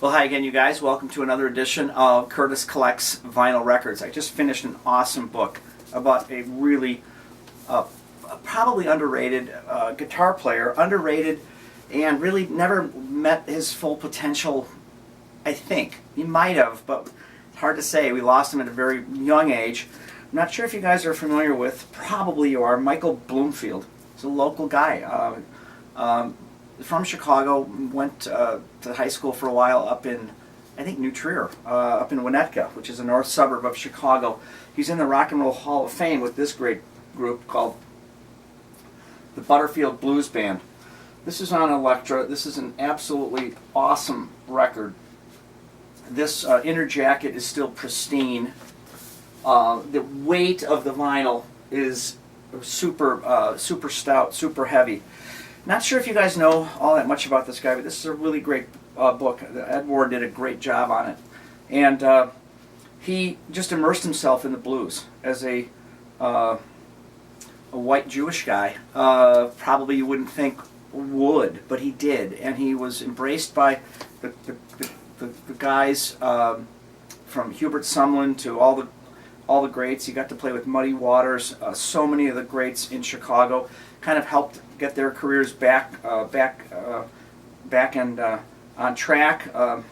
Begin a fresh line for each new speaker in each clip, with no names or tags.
Well, hi again, you guys. Welcome to another edition of Curtis Collects Vinyl Records. I just finished an awesome book about a really probably underrated guitar player, underrated and really never met his full potential, I think. He might have, but it's hard to say. We lost him at a very young age. I'm not sure if you guys are familiar with, probably you are, Michael Bloomfield. He's a local guy. From Chicago, went to high school for a while up in, I think, New Trier, up in Winnetka, which is a north suburb of Chicago. He's in the Rock and Roll Hall of Fame with this great group called the Butterfield Blues Band. This is on Elektra. This is an absolutely awesome record. This inner jacket is still pristine. The weight of the vinyl is super stout, super heavy. Not sure if you guys know all that much about this guy, but this is a really great book. Ed Ward did a great job on it. And he just immersed himself in the blues as a white Jewish guy. Probably you wouldn't think would, but he did. And he was embraced by the guys from Hubert Sumlin to all the greats. He got to play with Muddy Waters. So many of the greats in Chicago kind of helped get their careers back and on track. There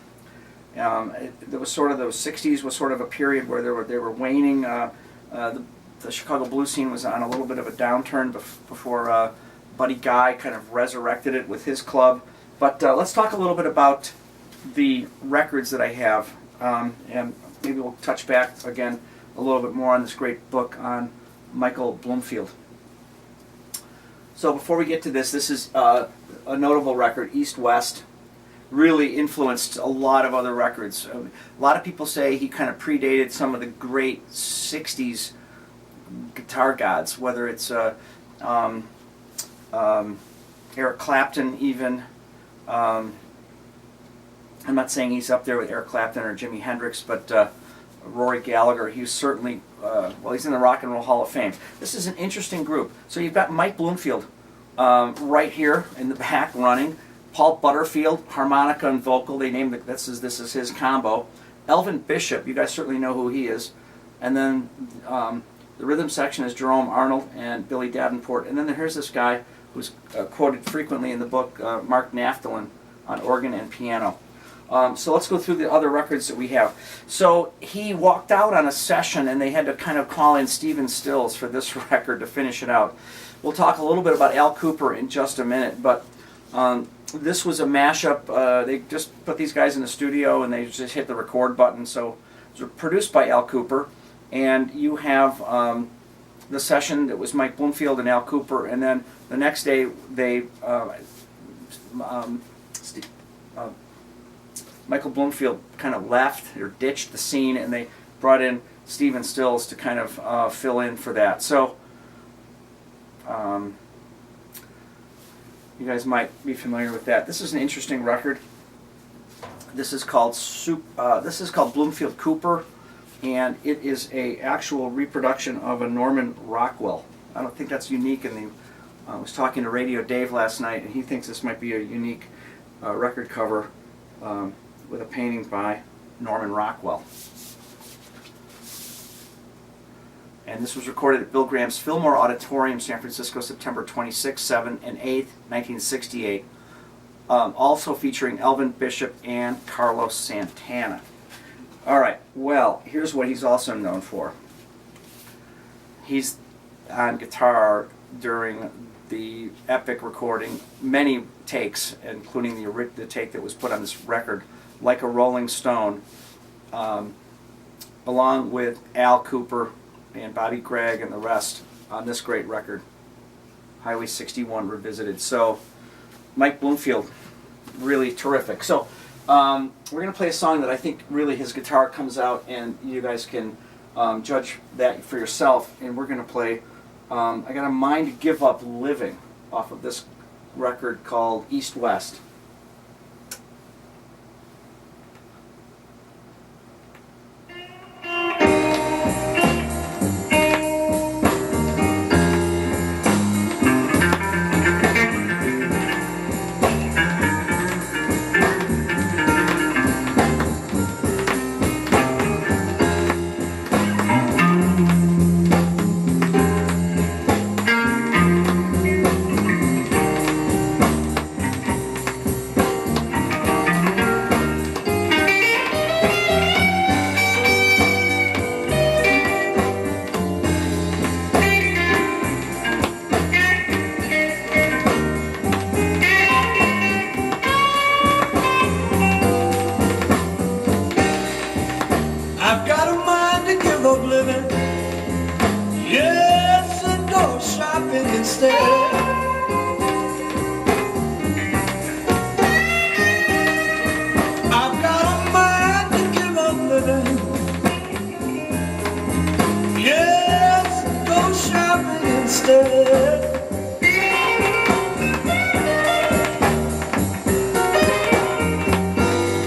was sort of the '60s was sort of a period where they were waning. The Chicago blues scene was on a little bit of a downturn before Buddy Guy kind of resurrected it with his club. But let's talk a little bit about the records that I have, and maybe we'll touch back again a little bit more on this great book on Michael Bloomfield. So before we get to this is a notable record, East West. Really influenced a lot of other records. A lot of people say he kind of predated some of the great '60s guitar gods, whether it's Eric Clapton even. I'm not saying he's up there with Eric Clapton or Jimi Hendrix, but Rory Gallagher, he's certainly, well, he's in the Rock and Roll Hall of Fame. This is an interesting group. So you've got Mike Bloomfield right here in the back running. Paul Butterfield, harmonica and vocal. They named it, this is his combo. Elvin Bishop, you guys certainly know who he is. And then the rhythm section is Jerome Arnold and Billy Davenport. And then here's this guy who's quoted frequently in the book, Mark Naftalin, on organ and piano. So let's go through the other records that we have. So he walked out on a session and they had to kind of call in Stephen Stills for this record to finish it out. We'll talk a little bit about Al Kooper in just a minute, but this was a mashup. They just put these guys in the studio and they just hit the record button. So it was produced by Al Kooper, and you have the session that was Mike Bloomfield and Al Kooper, and then the next day they Michael Bloomfield kind of left or ditched the scene, and they brought in Stephen Stills to kind of fill in for that. So you guys might be familiar with that. This is an interesting record. This is called Bloomfield Cooper, and it is a actual reproduction of a Norman Rockwell. I don't think that's unique in the. I was talking to Radio Dave last night, and he thinks this might be a unique record cover. With a painting by Norman Rockwell. And this was recorded at Bill Graham's Fillmore Auditorium, San Francisco, September 26, 7, and 8, 1968. Also featuring Elvin Bishop and Carlos Santana. Alright, well, here's what he's also known for. He's on guitar during the epic recording, many takes, including the take that was put on this record, Like a Rolling Stone, along with Al Kooper and Bobby Gregg and the rest on this great record, Highway 61 Revisited. So Mike Bloomfield, really terrific. So we're going to play a song that I think really his guitar comes out, and you guys can judge that for yourself. And we're going to play I Got a Mind to Give Up Living off of this record called East West.
instead. I've got a mind to give up living. Yes, go shopping instead.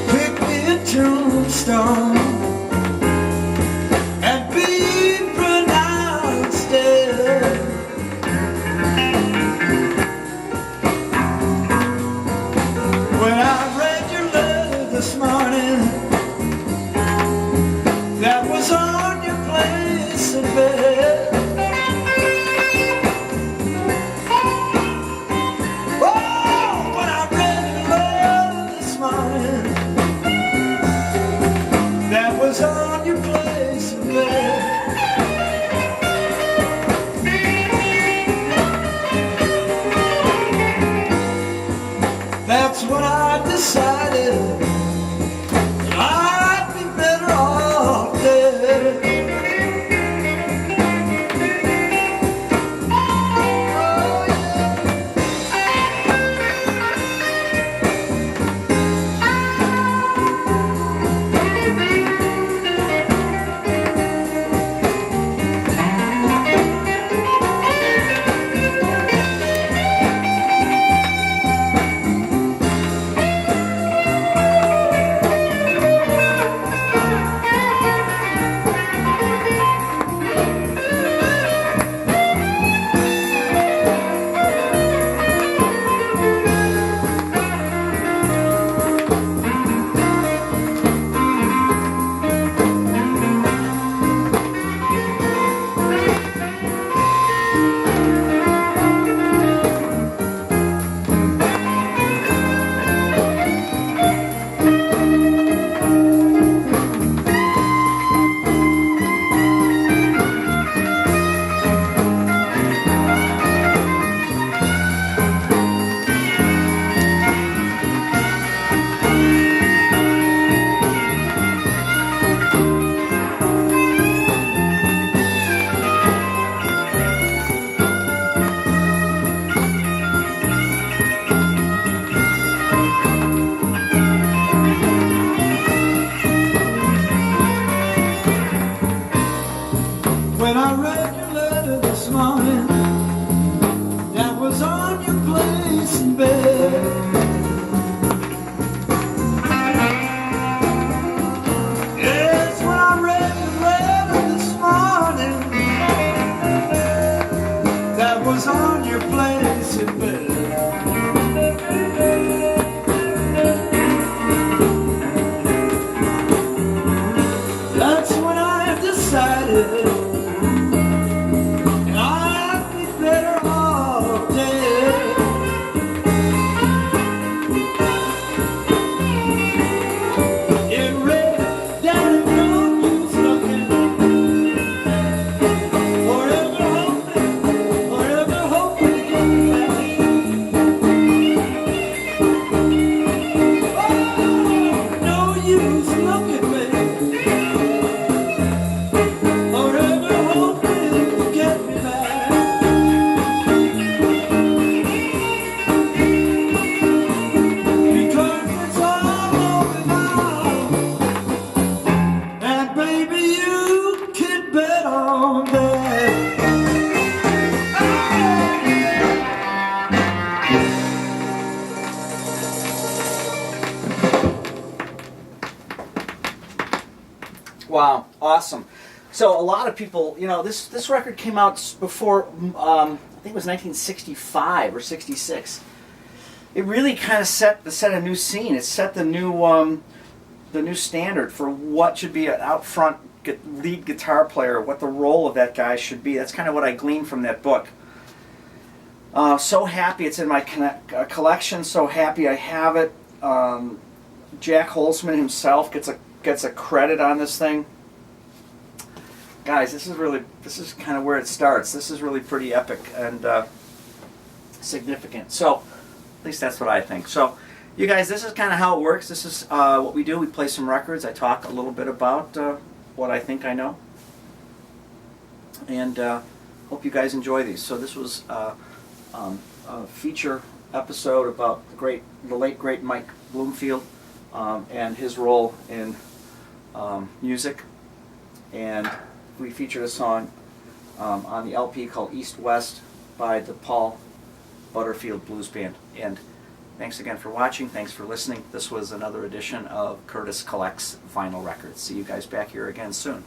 Pick me a tombstone and be pronounced dead. When I read your letter this morning, that was on your place in bed. Oh, when I read your letter this morning, that was on your place in bed. That's when I decided that I'd be better off dead. Oh, when I read your letter this morning, that was on your place in bed. Yes, when I read your letter this morning, that was on your place in bed. That's when I decided I'd be better off dead. It read down no use looking, forever hoping to get back. Oh, no use looking, baby. Forever hoping to get me back. Because it's all over now, and baby, you can bet on that.
Wow, awesome. So a lot of people, you know, this record came out before, I think it was 1965 or 66. It really kind of set a new scene. It set the new standard for what should be an out front lead guitar player, what the role of that guy should be. That's kind of what I gleaned from that book. So happy it's in my collection. So happy I have it. Jack Holzman himself gets a credit on this thing. Guys, this is kind of where it starts. This is really pretty epic and significant. So, at least that's what I think. So, you guys, this is kind of how it works. This is what we do. We play some records. I talk a little bit about what I think I know. And hope you guys enjoy these. So this was a feature episode about the late great Mike Bloomfield and his role in music. And we featured a song on the LP called East West by the Paul Butterfield Blues Band. And thanks again for watching. Thanks for listening. This was another edition of Curtis Collects Vinyl Records. See you guys back here again soon.